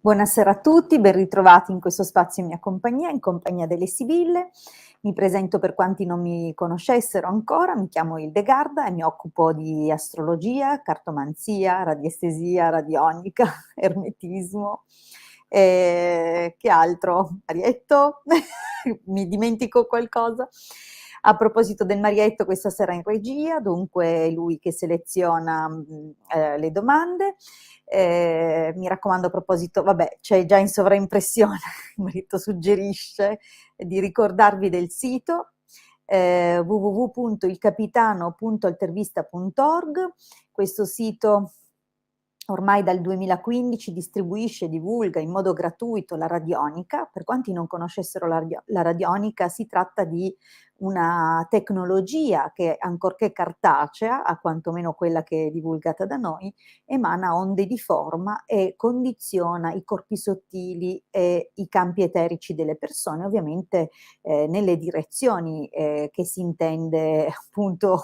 Buonasera a tutti, ben ritrovati in questo spazio in mia compagnia, in compagnia delle Sibille. Mi presento per quanti non mi conoscessero ancora, mi chiamo Ildegarda e mi occupo di astrologia, cartomanzia, radiestesia, radionica, ermetismo. Che altro? Marietto? Mi dimentico qualcosa? A proposito del Marietto, questa sera in regia, dunque è lui che seleziona le domande. Mi raccomando a proposito, vabbè, c'è già in sovraimpressione, il marito suggerisce di ricordarvi del sito www.ilcapitano.altervista.org. Questo sito ormai dal 2015 distribuisce e divulga in modo gratuito la radionica. Per quanti non conoscessero la radionica, si tratta di una tecnologia che, ancorché cartacea, a quantomeno quella che è divulgata da noi, emana onde di forma e condiziona i corpi sottili e i campi eterici delle persone, ovviamente nelle direzioni che si intende appunto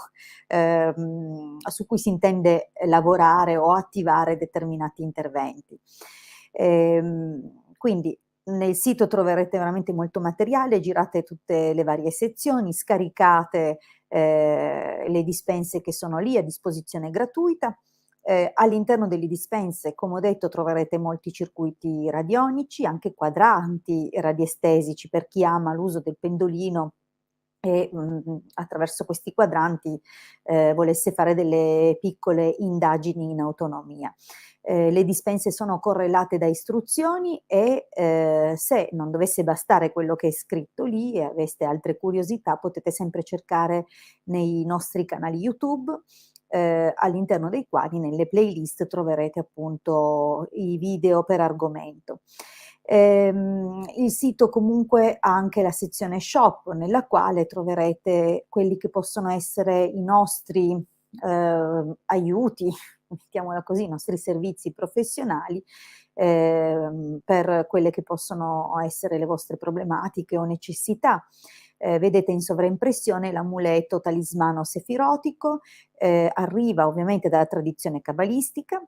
su cui si intende lavorare o attivare determinati interventi. Quindi nel sito troverete veramente molto materiale, girate tutte le varie sezioni, scaricate le dispense che sono lì a disposizione gratuita. All'interno delle dispense, come ho detto, troverete molti circuiti radionici, anche quadranti radiestesici per chi ama l'uso del pendolino e attraverso questi quadranti volesse fare delle piccole indagini in autonomia. Le dispense sono correlate da istruzioni e se non dovesse bastare quello che è scritto lì e aveste altre curiosità, potete sempre cercare nei nostri canali YouTube, all'interno dei quali nelle playlist troverete appunto i video per argomento. Il sito comunque ha anche la sezione shop, nella quale troverete quelli che possono essere i nostri aiuti, mettiamola così, i nostri servizi professionali per quelle che possono essere le vostre problematiche o necessità. Vedete in sovraimpressione l'amuleto talismano sefirotico, arriva ovviamente dalla tradizione cabalistica,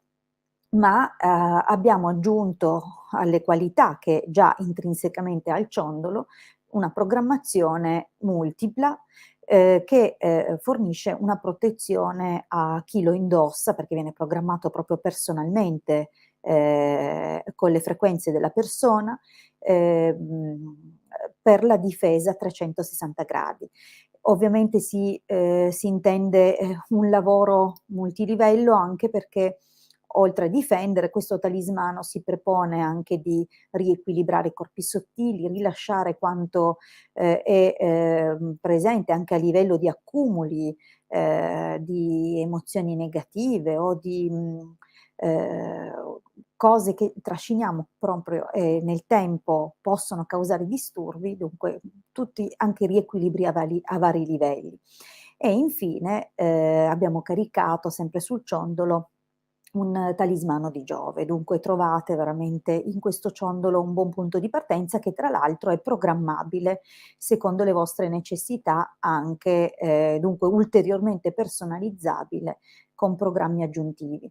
ma abbiamo aggiunto alle qualità che già intrinsecamente ha il ciondolo una programmazione multipla che fornisce una protezione a chi lo indossa, perché viene programmato proprio personalmente con le frequenze della persona, per la difesa a 360 gradi. Ovviamente si intende un lavoro multilivello, anche perché oltre a difendere, questo talismano si prepone anche di riequilibrare i corpi sottili, rilasciare quanto è presente anche a livello di accumuli di emozioni negative o di cose che trasciniamo proprio e nel tempo possono causare disturbi, dunque tutti anche riequilibri a vari livelli. E infine abbiamo caricato sempre sul ciondolo un talismano di Giove, dunque trovate veramente in questo ciondolo un buon punto di partenza, che tra l'altro è programmabile secondo le vostre necessità, anche dunque ulteriormente personalizzabile con programmi aggiuntivi.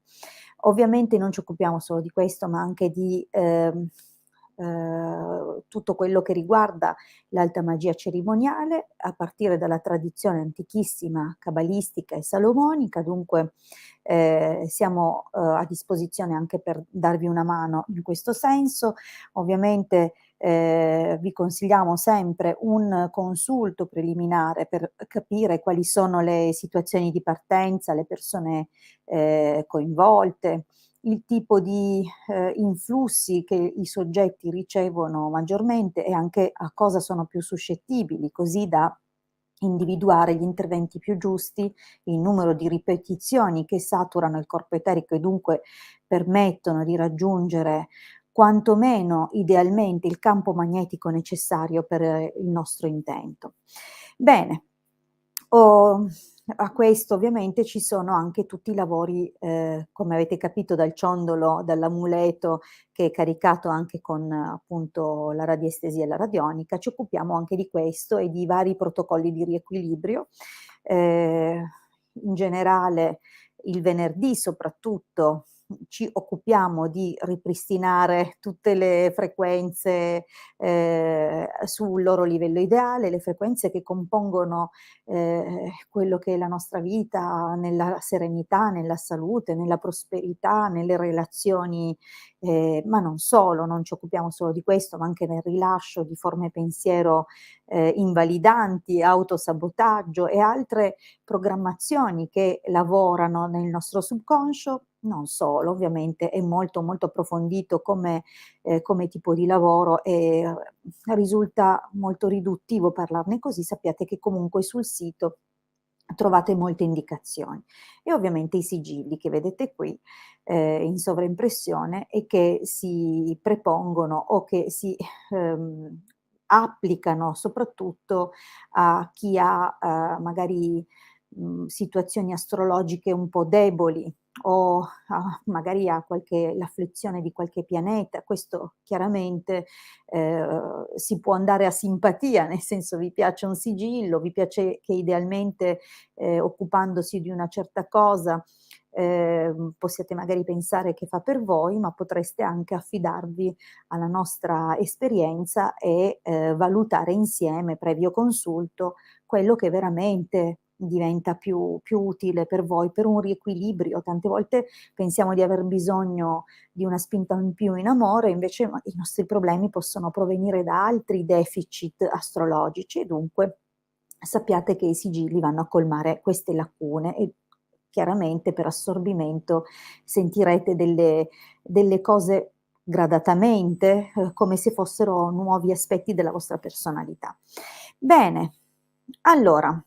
Ovviamente non ci occupiamo solo di questo, ma anche di tutto quello che riguarda l'alta magia cerimoniale, a partire dalla tradizione antichissima cabalistica e salomonica. Dunque siamo a disposizione anche per darvi una mano in questo senso. Ovviamente vi consigliamo sempre un consulto preliminare per capire quali sono le situazioni di partenza, le persone coinvolte, il tipo di influssi che i soggetti ricevono maggiormente e anche a cosa sono più suscettibili, così da individuare gli interventi più giusti, il numero di ripetizioni che saturano il corpo eterico e dunque permettono di raggiungere quantomeno idealmente il campo magnetico necessario per il nostro intento. Bene, a questo ovviamente ci sono anche tutti i lavori, come avete capito dal ciondolo, dall'amuleto che è caricato anche con appunto la radiestesia e la radionica, ci occupiamo anche di questo e di vari protocolli di riequilibrio. In generale il venerdì soprattutto ci occupiamo di ripristinare tutte le frequenze sul loro livello ideale, le frequenze che compongono quello che è la nostra vita nella serenità, nella salute, nella prosperità, nelle relazioni, ma non solo, non ci occupiamo solo di questo, ma anche nel rilascio di forme pensiero invalidanti, autosabotaggio e altre programmazioni che lavorano nel nostro subconscio. Non solo, ovviamente è molto, molto approfondito come tipo di lavoro e risulta molto riduttivo parlarne così, sappiate che comunque sul sito trovate molte indicazioni e ovviamente i sigilli che vedete qui in sovraimpressione e che si prepongono o che si applicano soprattutto a chi ha magari situazioni astrologiche un po' deboli o magari ha qualche l'afflizione di qualche pianeta. Questo chiaramente si può andare a simpatia, nel senso vi piace un sigillo, vi piace che idealmente occupandosi di una certa cosa possiate magari pensare che fa per voi, ma potreste anche affidarvi alla nostra esperienza e valutare insieme, previo consulto, quello che veramente diventa più utile per voi, per un riequilibrio. Tante volte pensiamo di aver bisogno di una spinta in più in amore, invece i nostri problemi possono provenire da altri deficit astrologici e dunque sappiate che i sigilli vanno a colmare queste lacune e chiaramente per assorbimento sentirete delle cose gradatamente, come se fossero nuovi aspetti della vostra personalità. Bene, allora,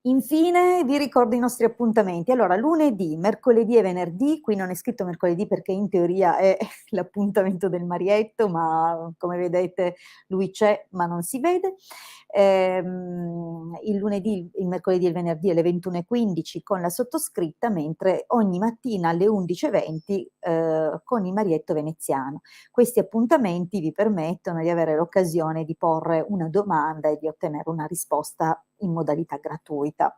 infine vi ricordo i nostri appuntamenti. Allora, lunedì, mercoledì e venerdì, qui non è scritto mercoledì perché in teoria è l'appuntamento del marietto, ma come vedete lui c'è ma non si vede. Il lunedì, il mercoledì e il venerdì alle 21:15 con la sottoscritta, mentre ogni mattina alle 11:20 con il marietto veneziano. Questi appuntamenti vi permettono di avere l'occasione di porre una domanda e di ottenere una risposta in modalità gratuita.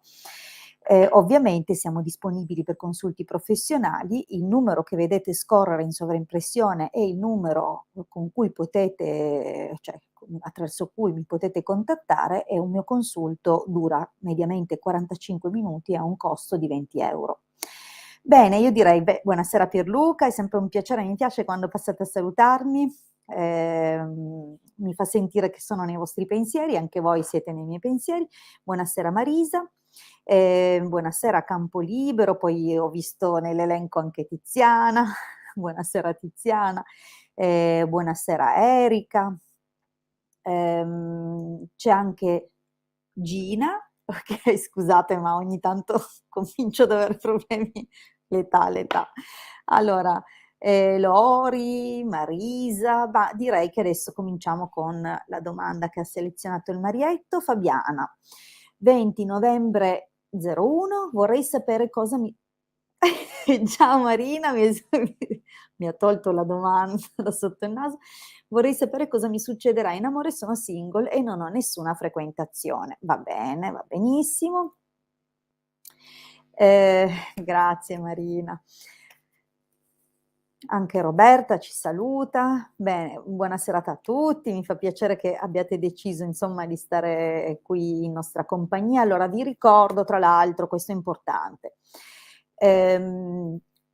Ovviamente siamo disponibili per consulti professionali, il numero che vedete scorrere in sovraimpressione è il numero con cui potete, cioè attraverso cui mi potete contattare e un mio consulto dura mediamente 45 minuti e ha un costo di 20 €. Bene, io direi, buonasera Pierluca, è sempre un piacere, mi piace quando passate a salutarmi, mi fa sentire che sono nei vostri pensieri, anche voi siete nei miei pensieri. Buonasera Marisa, buonasera Campolibero, poi ho visto nell'elenco anche Tiziana, buonasera Tiziana, buonasera Erika, c'è anche Gina, ok, scusate ma ogni tanto comincio ad avere problemi, l'età. Allora, Lori, Marisa, ma direi che adesso cominciamo con la domanda che ha selezionato il Marietto. Fabiana, 20 novembre 01, vorrei sapere cosa mi... Ciao Marina, mi ha tolto la domanda da sotto il naso. Vorrei sapere cosa mi succederà in amore, sono single e non ho nessuna frequentazione. Va bene, va benissimo. Grazie Marina. Anche Roberta ci saluta. Bene, buona serata a tutti, mi fa piacere che abbiate deciso insomma di stare qui in nostra compagnia. Allora vi ricordo tra l'altro, questo è importante,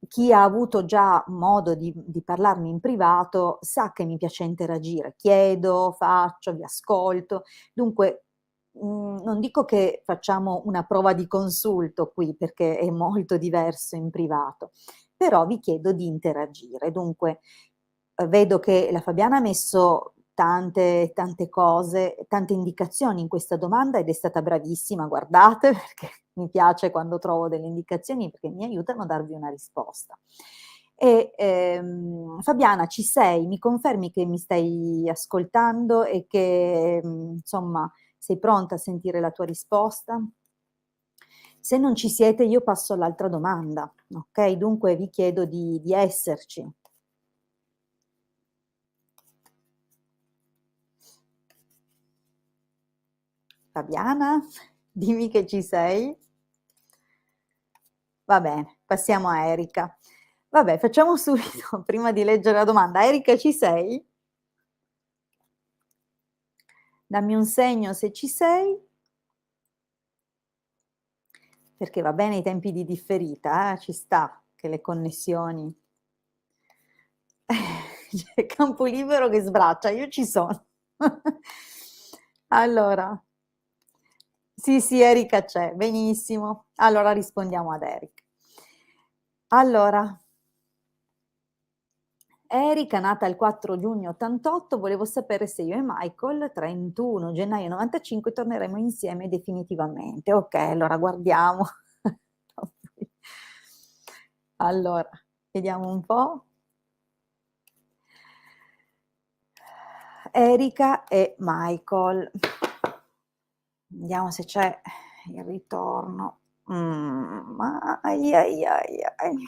chi ha avuto già modo di parlarmi in privato sa che mi piace interagire, chiedo, faccio, vi ascolto, dunque non dico che facciamo una prova di consulto qui perché è molto diverso in privato, però vi chiedo di interagire. Dunque, vedo che la Fabiana ha messo tante cose, tante indicazioni in questa domanda ed è stata bravissima, guardate, perché mi piace quando trovo delle indicazioni perché mi aiutano a darvi una risposta. E Fabiana, ci sei? Mi confermi che mi stai ascoltando e che insomma sei pronta a sentire la tua risposta? Se non ci siete, io passo all'altra domanda, ok? Dunque vi chiedo di esserci. Fabiana, dimmi che ci sei. Va bene, passiamo a Erika. Vabbè, facciamo subito, prima di leggere la domanda. Erika, ci sei? Dammi un segno se ci sei, perché va bene i tempi di differita, ci sta che le connessioni. C'è campo libero che sbraccia, io ci sono. Allora, sì, sì, Erika c'è, benissimo. Allora rispondiamo ad Erika. Allora, Erika, nata il 4 giugno 88, volevo sapere se io e Michael, 31 gennaio 95, torneremo insieme definitivamente. Ok, allora guardiamo. Allora, vediamo un po'. Erika e Michael. Vediamo se c'è il ritorno. Ai, ai, ai, ai.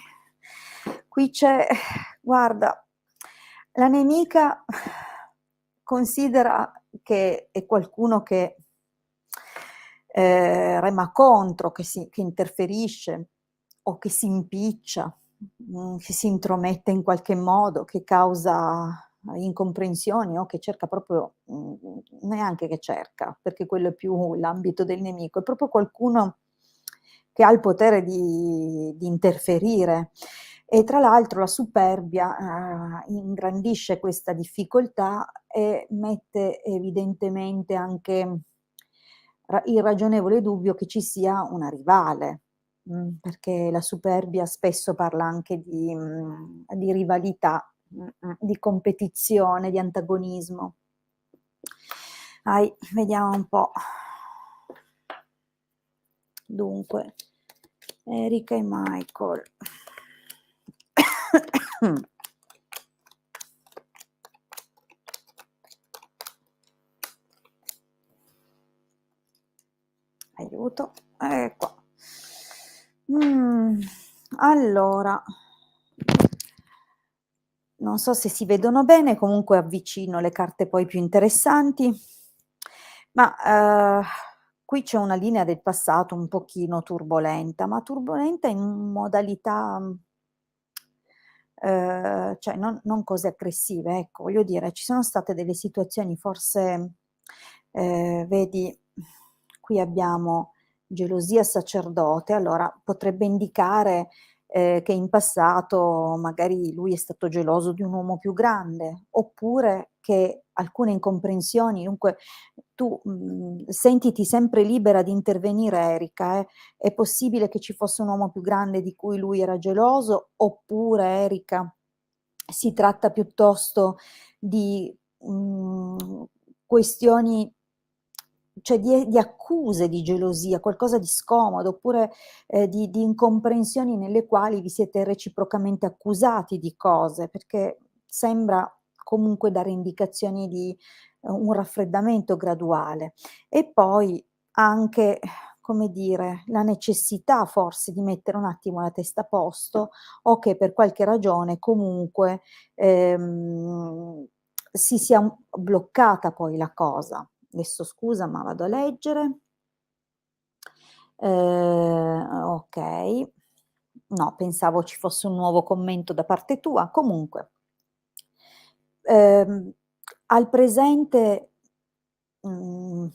Qui c'è, guarda, la nemica considera che è qualcuno che rema contro, che interferisce o che si impiccia, che si intromette in qualche modo, che causa incomprensioni o che cerca proprio, neanche che cerca, perché quello è più l'ambito del nemico, è proprio qualcuno che ha il potere di interferire. E tra l'altro la superbia ingrandisce questa difficoltà e mette evidentemente anche il ragionevole dubbio che ci sia una rivale, perché la superbia spesso parla anche di rivalità, di competizione, di antagonismo. Vediamo un po'. Dunque, Erika e Michael. Aiuto, qua. Allora, non so se si vedono bene, comunque avvicino le carte poi più interessanti, ma qui c'è una linea del passato un pochino turbolenta, ma turbolenta in modalità, cioè non cose aggressive, ecco, voglio dire, ci sono state delle situazioni forse, vedi, qui abbiamo gelosia sacerdote, allora potrebbe indicare che in passato magari lui è stato geloso di un uomo più grande, oppure che alcune incomprensioni, dunque tu sentiti sempre libera di intervenire, Erika, è possibile che ci fosse un uomo più grande di cui lui era geloso, oppure, Erika, si tratta piuttosto di questioni, cioè di accuse di gelosia, qualcosa di scomodo, oppure di incomprensioni nelle quali vi siete reciprocamente accusati di cose, perché sembra comunque dare indicazioni di un raffreddamento graduale. E poi anche, come dire, la necessità forse di mettere un attimo la testa a posto o che per qualche ragione comunque si sia bloccata poi la cosa. Adesso scusa, ma vado a leggere. Ok. No, pensavo ci fosse un nuovo commento da parte tua. Comunque, ehm, al presente, mhmm,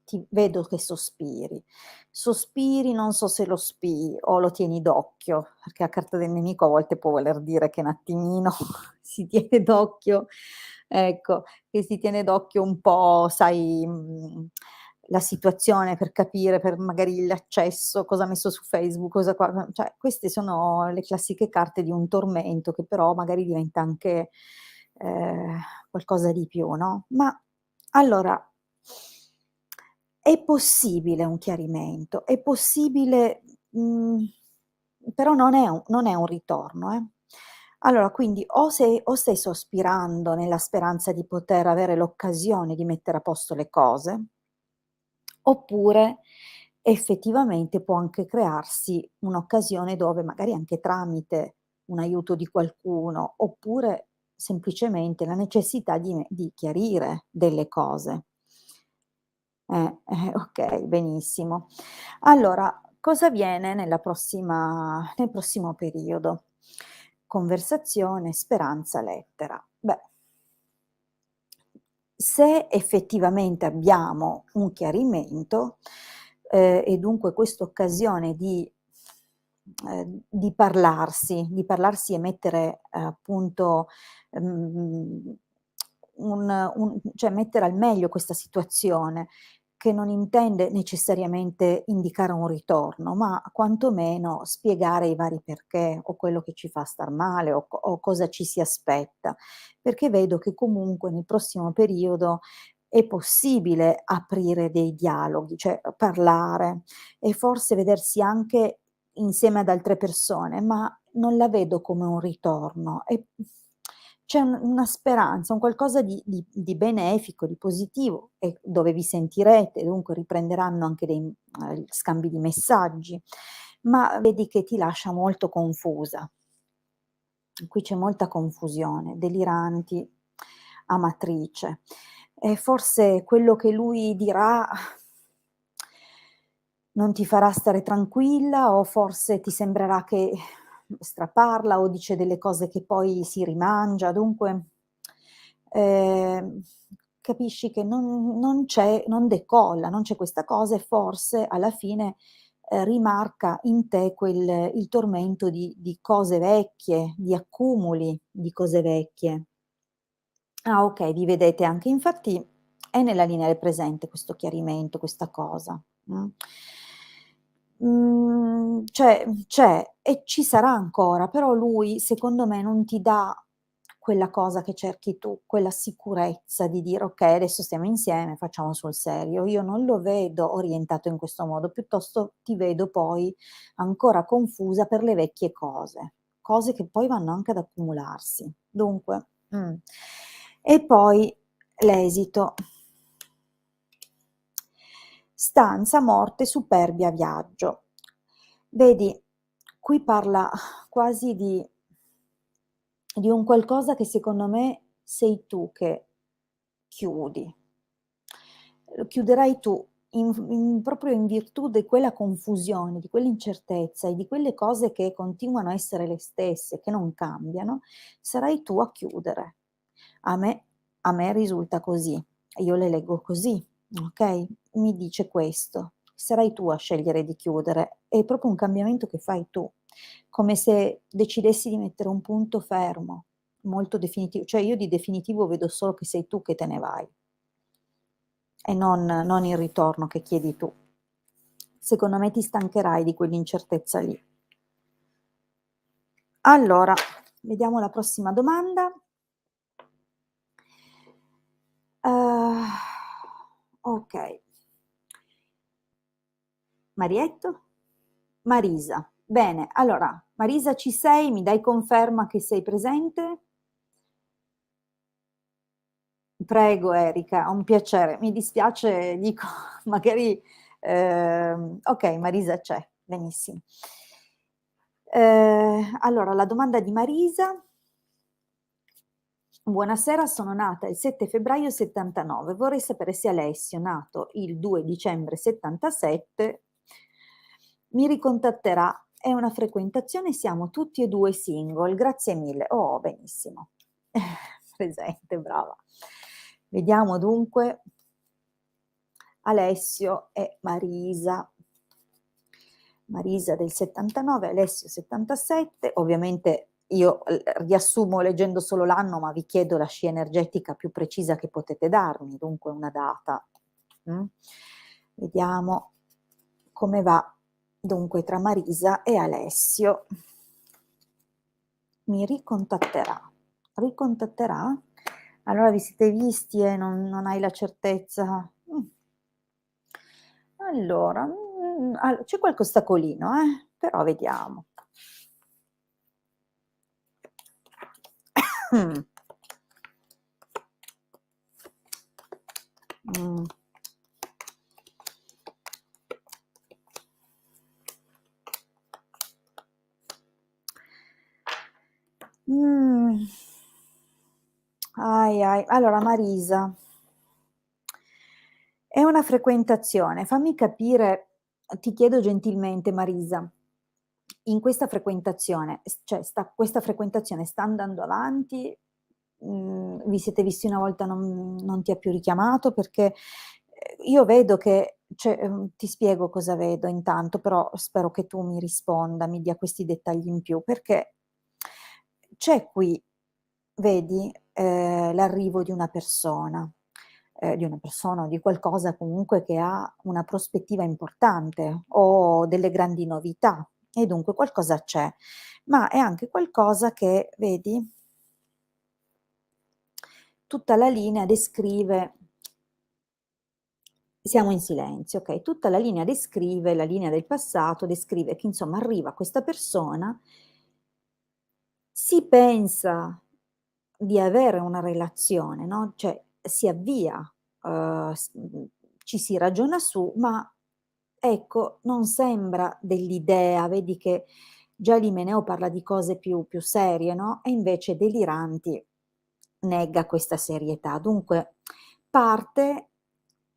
ti vedo che sospiri. Sospiri, non so se lo spii o lo tieni d'occhio, perché la carta del nemico a volte può voler dire che un attimino si tiene d'occhio, ecco, che si tiene d'occhio un po', sai, la situazione per capire, per magari l'accesso, cosa ha messo su Facebook, cosa qua cioè queste sono le classiche carte di un tormento che però magari diventa anche, qualcosa di più, no, ma allora è possibile un chiarimento, è possibile, però non è un ritorno, eh. Allora quindi o stai sospirando nella speranza di poter avere l'occasione di mettere a posto le cose, oppure effettivamente può anche crearsi un'occasione dove magari anche tramite un aiuto di qualcuno, oppure semplicemente la necessità di chiarire delle cose. Okay, benissimo. Allora, cosa avviene nel prossimo periodo? conversazione, speranza, lettera. Beh, se effettivamente abbiamo un chiarimento, e dunque questa occasione di parlarsi e mettere appunto, mhmm, cioè mettere al meglio questa situazione, che non intende necessariamente indicare un ritorno, ma quantomeno spiegare i vari perché, o quello che ci fa star male, o cosa ci si aspetta, perché vedo che comunque nel prossimo periodo è possibile aprire dei dialoghi, cioè parlare e forse vedersi anche insieme ad altre persone, ma non la vedo come un ritorno. E c'è una speranza, un qualcosa di benefico, di positivo, e dove vi sentirete, dunque riprenderanno anche dei scambi di messaggi, ma vedi che ti lascia molto confusa. Qui c'è molta confusione, deliranti, amatrice. E forse quello che lui dirà non ti farà stare tranquilla, o forse ti sembrerà che straparla o dice delle cose che poi si rimangia. Dunque, ehm, capisci che non decolla, non c'è questa cosa, e forse alla fine, rimarca in te il tormento di cose vecchie, di accumuli di cose vecchie. Ah, okay, vi vedete anche, infatti è nella linea del presente questo chiarimento, questa cosa, mh. C'è e ci sarà ancora, però lui secondo me non ti dà quella cosa che cerchi tu, quella sicurezza di dire: "Okay, adesso stiamo insieme, facciamo sul serio." Io non lo vedo orientato in questo modo, piuttosto ti vedo poi ancora confusa per le vecchie cose, cose che poi vanno anche ad accumularsi. Dunque e poi l'esito. Stanza, morte, superbia, viaggio. Vedi, qui parla quasi di un qualcosa che secondo me sei tu che chiudi. Lo chiuderai tu proprio in virtù di quella confusione, di quell'incertezza e di quelle cose che continuano a essere le stesse, che non cambiano, sarai tu a chiudere. A me a me risulta così, io le leggo così, okay, mi dice questo. Sarai tu a scegliere di chiudere, è proprio un cambiamento che fai tu, come se decidessi di mettere un punto fermo, molto cioè io di definitivo vedo solo che sei tu che te ne vai, e non il ritorno che chiedi tu. Secondo me ti stancherai di quell'incertezza lì. Allora, vediamo la prossima domanda. Uhm, okay. Marietto? Marisa. Bene, allora Marisa, ci sei? Mi dai conferma che sei presente? Prego Erika, un piacere. Mi dispiace, dico magari okay, Marisa c'è, benissimo. Allora la domanda di Marisa: "Buonasera, sono nata il 7 febbraio '79. Vorrei sapere se Alessio, nato il 2 dicembre '77, mi ricontatterà. È una frequentazione, siamo tutti e 2 single. Grazie mille." Oh, benissimo. Presente, brava. Vediamo dunque Alessio e Marisa. Marisa del '79, Alessio '77. Ovviamente io riassumo leggendo solo l'anno, ma vi chiedo la scia energetica più precisa che potete darmi, dunque una data. Mh. Vediamo come va dunque tra Marisa e Alessio. Mi ricontatterà. Ricontatterà? Allora vi siete visti e non hai la certezza? Allora, c'è qualche ostacolino, però vediamo. Mh. Mh. Mh. Allora Marisa, è una frequentazione. Fammi capire, ti chiedo gentilmente Marisa, in questa frequentazione, cioè questa frequentazione sta andando avanti, vi siete visti una volta, non ti ha più richiamato perché io vedo che, cioè, ti spiego cosa vedo intanto, però spero che tu mi risponda, mi dia questi dettagli in più, perché c'è qui, vedi, l'arrivo di una persona o di qualcosa comunque che ha una prospettiva importante o delle grandi novità e dunque qualcosa c'è, ma è anche qualcosa che, vedi, tutta la linea descrive, siamo in silenzio, okay, tutta la linea descrive, la linea del passato descrive che insomma arriva questa persona, si pensa di avere una relazione, no, cioè si avvia, ci si ragiona su, ma ecco, non sembra dell'idea, vedi che già l'Imeneo parla di cose più serie, no, e invece Deliranti nega questa serietà. Dunque parte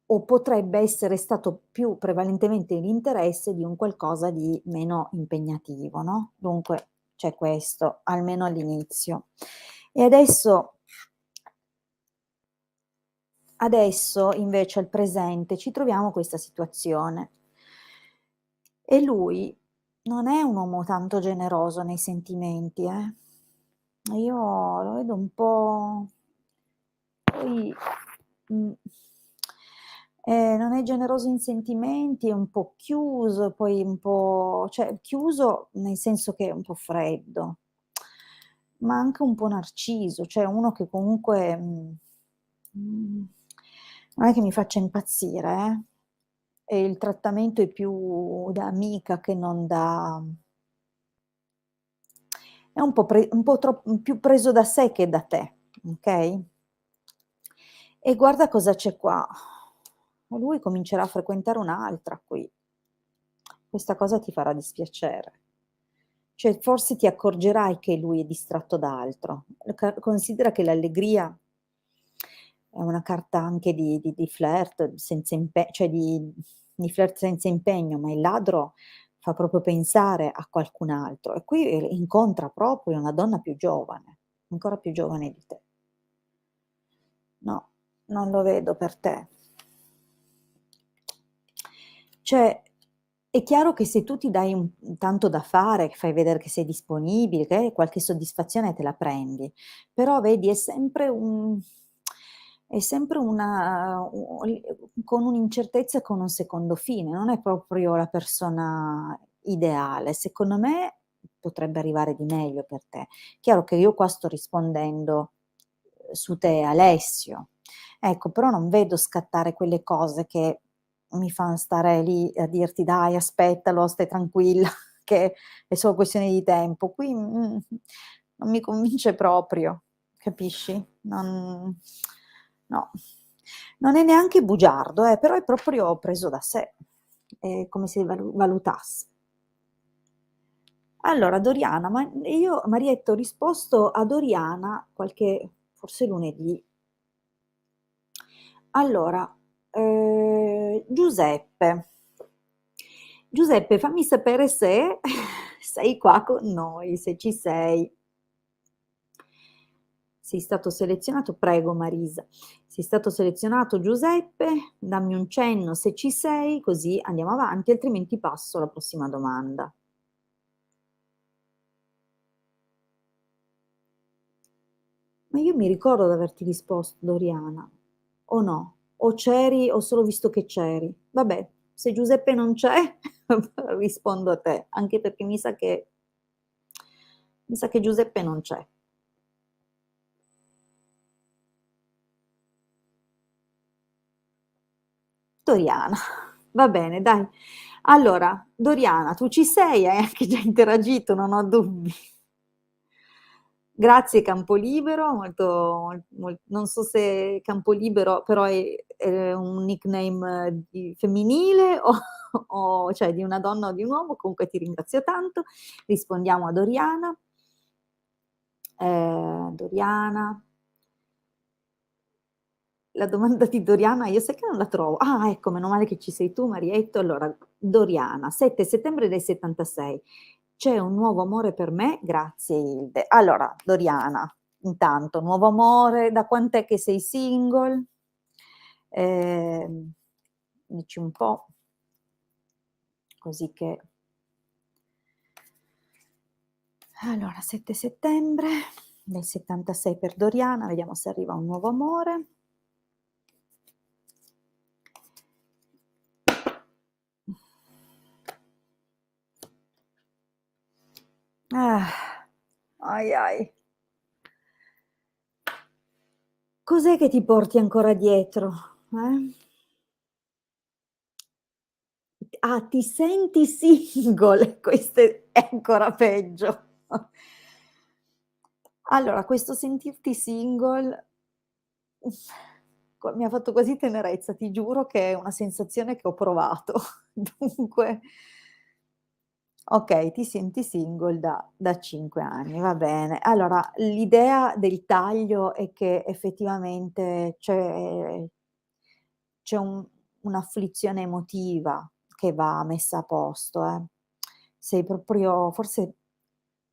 o potrebbe essere stato più prevalentemente l'interesse di un qualcosa di meno impegnativo, no, dunque c'è questo, almeno all'inizio. E adesso invece al presente ci troviamo questa situazione e lui non è un uomo tanto generoso nei sentimenti, eh. Io lo vedo un po' poi, mhmm, non è generoso in sentimenti, è un po' chiuso, poi un po', cioè chiuso nel senso che è un po' freddo, ma anche un po' narciso, cioè uno che comunque, mhmm, non è che mi faccia impazzire, e il trattamento è più da amica che non da, è un po' più preso da sé che da te, okay? E guarda cosa c'è qua. Lui comincerà a frequentare un'altra qui. Questa cosa ti farà dispiacere. Cioè, forse ti accorgerai che lui è distratto da altro. Considera che l'allegria è una carta anche di flirt senza cioè di flirt senza impegno, ma il ladro fa proprio pensare a qualcun altro e qui, incontra proprio una donna più giovane, ancora più giovane di te. No, non lo vedo per te. Cioè, è chiaro che se tu ti dai tanto da fare, che fai vedere che sei disponibile, che qualche soddisfazione te la prendi, però vedi è sempre una con un'incertezza e con un secondo fine, non è proprio la persona ideale. Secondo me potrebbe arrivare di meglio per te. Chiaro che io qua sto rispondendo, su te, Alessio. Ecco, però non vedo scattare quelle cose che mi fan stare lì a dirti: "Dai, aspettalo, stai tranquilla che è solo questione di tempo." Qui, non mi convince proprio, capisci? No. Non è neanche bugiardo, però è proprio preso da sé, è come se valutasse. Allora Doriana, ma io Marietta ho risposto a Doriana qualche forse lunedì. Allora, Giuseppe. Giuseppe, fammi sapere se sei qua con noi, se ci sei. Sei stato selezionato, prego Marisa. Sei stato selezionato Giuseppe, dammi un cenno se ci sei, così andiamo avanti, altrimenti passo alla prossima domanda. Ma io mi ricordo di averti risposto, Doriana, o no? O c'eri, ho solo visto che c'eri. Vabbè, se Giuseppe non c'è, rispondo a te, anche perché mi sa che Giuseppe non c'è. Doriana, va bene, dai. Allora, Doriana, tu ci sei, hai anche già interagito, non ho dubbi. Grazie Campolibero, non so se Campolibero però è un nickname femminile o cioè di una donna o di un uomo, comunque ti ringrazio tanto. Rispondiamo a Doriana. Doriana. La domanda di Doriana io sai che non la trovo. Ah, ecco, meno male che ci sei tu Marietto. Allora, Doriana, 7 settembre del '76. c'è un nuovo amore per me, grazie Hilde. Allora, Doriana, intanto, nuovo amore, da quant'è che sei single? Ehm, dici un po', così che... Allora, 7 settembre del 76 per Doriana, vediamo se arriva un nuovo amore. Ah, ai ai. Cos'è che ti porti ancora dietro? Eh? Ah, ti senti single, questo è ancora peggio. Allora, questo sentirti single, mi ha fatto quasi tenerezza, ti giuro che è una sensazione che ho provato. Dunque, okay, ti senti single da 5 anni, va bene. Allora, l'idea del taglio è che effettivamente c'è un'afflizione emotiva che va messa a posto, eh. Sei proprio forse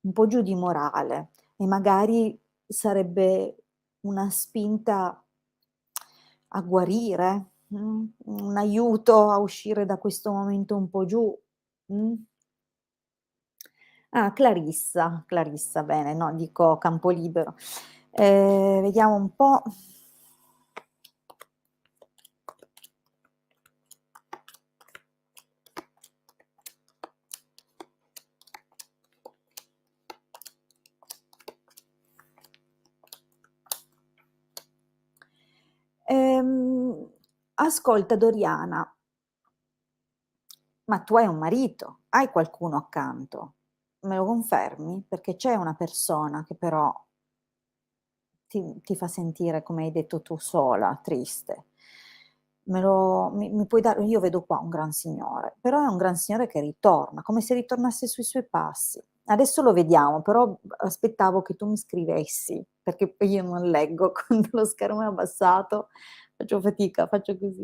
un po' giù di morale e magari sarebbe una spinta a guarire, un aiuto a uscire da questo momento un po' giù, mh? Ah, Clarissa, Clarissa, bene, no, dico Campolibero. Vediamo un po'. Ehm, ascolta Doriana, ma tu hai un marito, hai qualcuno accanto, me lo confermi? Perché c'è una persona che però ti fa sentire, come hai detto tu, sola, triste. Mi puoi dare, io vedo qua un gran signore, però è un gran signore che ritorna, come se ritornasse sui suoi passi. Adesso lo vediamo, però aspettavo che tu mi scrivessi, perché poi io non leggo, quando lo schermo è abbassato faccio fatica, faccio così.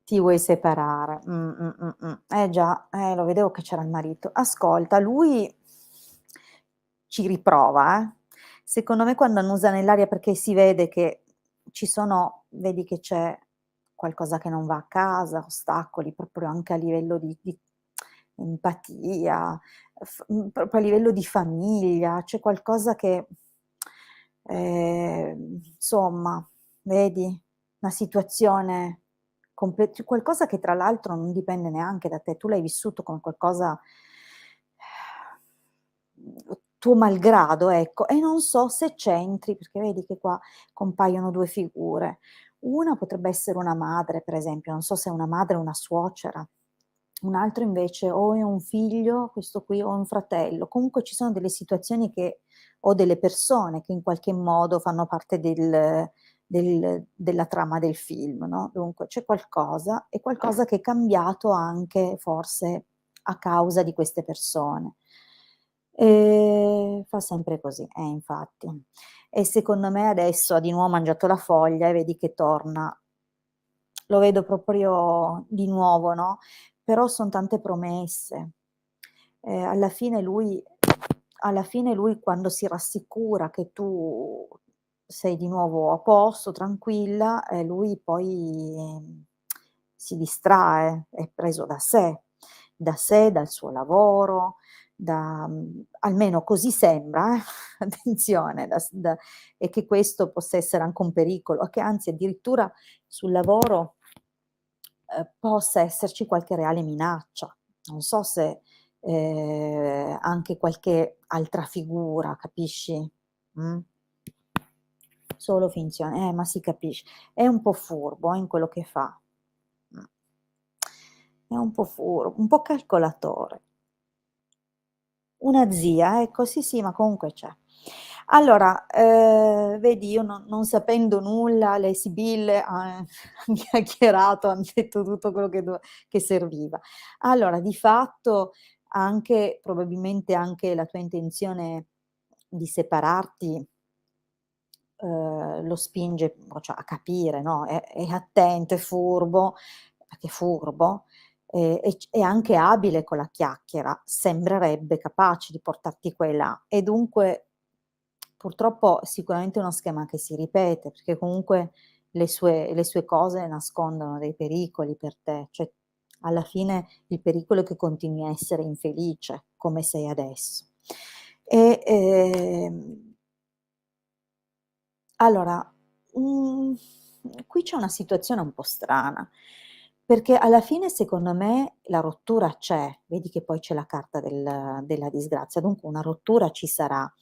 Ti vuoi separare. Eh già, lo vedevo che c'era il marito. Ascolta, lui ci riprova, eh. Secondo me quando annusa nell'aria perché si vede che ci sono, vedi che c'è qualcosa che non va a casa, ostacoli proprio anche a livello di empatia, proprio a livello di famiglia, c'è qualcosa che, insomma, vedi? Una situazione qualcosa che tra l'altro non dipende neanche da te, tu l'hai vissuto come qualcosa tuo malgrado, ecco, e non so se c'entri, perché vedi che qua compaiono 2 figure. Una potrebbe essere una madre, per esempio, non so se è una madre o una suocera. Un altro invece o è un figlio, questo qui, o un fratello. Comunque ci sono delle situazioni che o delle persone che in qualche modo fanno parte della trama del film, no, dunque c'è qualcosa e qualcosa che è cambiato anche forse a causa di queste persone. Fa sempre così, infatti. E secondo me adesso ha di nuovo mangiato la foglia e vedi che torna. Lo vedo proprio di nuovo, no, però son tante promesse. Alla fine lui quando si rassicura che tu sei di nuovo a posto, tranquilla, lui poi, si distrae, è preso da sé, dal suo lavoro, almeno così sembra, attenzione, e che questo possa essere anche un pericolo, o che anzi addirittura sul lavoro, possa esserci qualche reale minaccia. Non so se, anche qualche altra figura, capisci? Mh? Solo finzione, ma si capisce. È un po' furbo, in quello che fa. Mh. È un po' un po' calcolatore. Una zia, ecco, sì, sì, ma comunque c'è. Allora, vedi io non sapendo nulla, le sibille han chiacchierato, han detto tutto quello che serviva. Allora, di fatto anche probabilmente anche la tua intenzione di separarti, lo spinge, cioè a capire, no, è attento, è furbo, perché è furbo, è anche abile con la chiacchiera, sembrerebbe capace di portarti qua e là e dunque purtroppo sicuramente è uno schema che si ripete, perché comunque le sue cose nascondono dei pericoli per te, cioè alla fine il pericolo è che continui a essere infelice come sei adesso. E, allora, qui c'è una situazione un po' strana, perché alla fine secondo me la rottura c'è, vedi che poi c'è la carta della disgrazia, dunque una rottura ci sarà.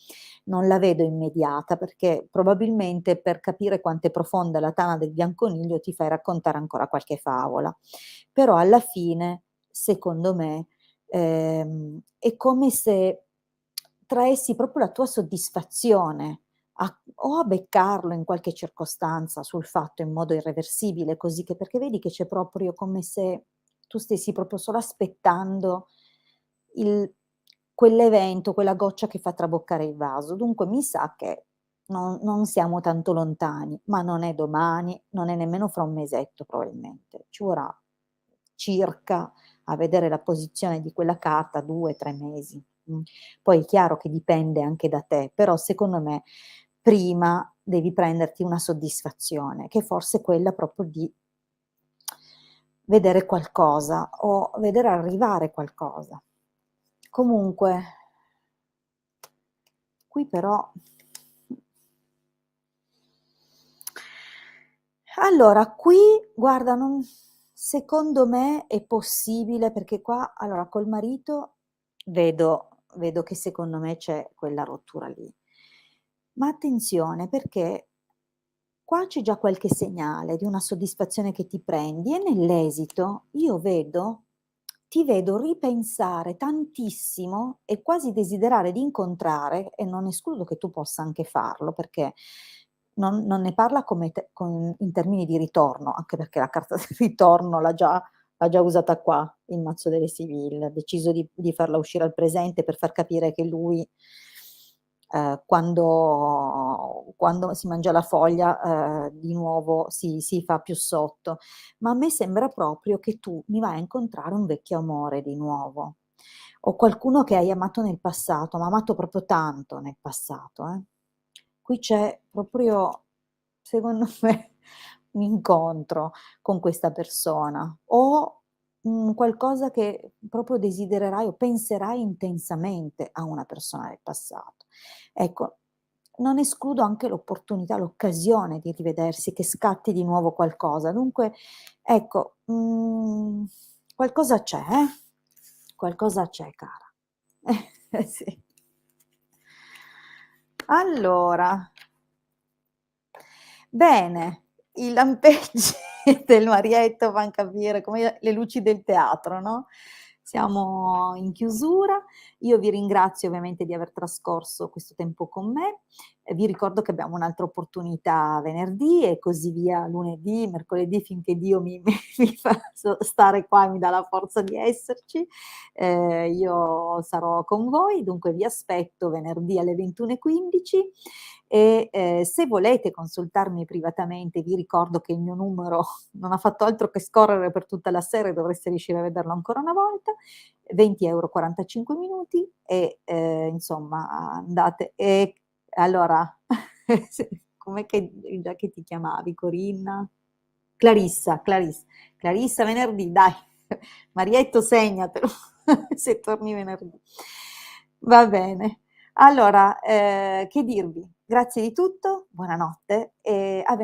Non la vedo immediata perché probabilmente per capire quanto è profonda la tana del bianconiglio ti fai raccontare ancora qualche favola. Però alla fine, secondo me, è come se traessi proprio la tua soddisfazione o a beccarlo in qualche circostanza sul fatto in modo irreversibile, così che perché vedi che c'è proprio come se tu stessi proprio solo aspettando il quell'evento, quella goccia che fa traboccare il vaso. Dunque mi sa che non siamo tanto lontani, ma non è domani, non è nemmeno fra un mesetto probabilmente. Ci vorrà circa, a vedere la posizione di quella carta, 2, 3 mesi. Poi è chiaro che dipende anche da te, però secondo me prima devi prenderti una soddisfazione, che forse è quella proprio di vedere qualcosa o vedere arrivare qualcosa. Comunque, qui però allora qui guarda non secondo me è possibile perché qua allora col marito vedo che secondo me c'è quella rottura lì. Ma attenzione perché qua c'è già qualche segnale di una soddisfazione che ti prendi e nell'esito io ti vedo ripensare tantissimo e quasi desiderare di incontrare, e non escludo che tu possa anche farlo, perché non ne parla come in termini di ritorno, anche perché la carta del ritorno l'ha già usata qua, il mazzo delle Siville, ha deciso di farla uscire al presente per far capire che lui quando si mangia la foglia, di nuovo si fa più sotto. Ma a me sembra proprio che tu mi vai a incontrare un vecchio amore di nuovo, o qualcuno che hai amato nel passato, ma amato proprio tanto nel passato, eh. Qui c'è proprio, secondo me, un incontro con questa persona o, qualcosa che proprio desidererai o penserai intensamente a una persona del passato. Ecco, non escludo anche l'opportunità, l'occasione di rivedersi, che scatti di nuovo qualcosa. Dunque, ecco, qualcosa c'è, qualcosa c'è cara. Sì. Allora, bene, i lampeggi del Marietto fan capire come le luci del teatro, no, siamo in chiusura. Io vi ringrazio ovviamente di aver trascorso questo tempo con me, e vi ricordo che abbiamo un'altra opportunità venerdì e così via lunedì, mercoledì finché Dio mi fa stare qua e mi dà la forza di esserci. Io sarò con voi, dunque vi aspetto venerdì alle 21:15 e, se volete consultarmi privatamente vi ricordo che il mio numero non ha fatto altro che scorrere per tutta la sera e dovreste riuscire a vederlo ancora una volta, 20 € 45 minuti e, insomma andate e allora s com'è già che ti chiamavi? Corinna? Clarissa venerdì dai, Marietto segnatelo se torni venerdì. Va bene. Allora, che dirvi? Grazie di tutto, buonanotte e a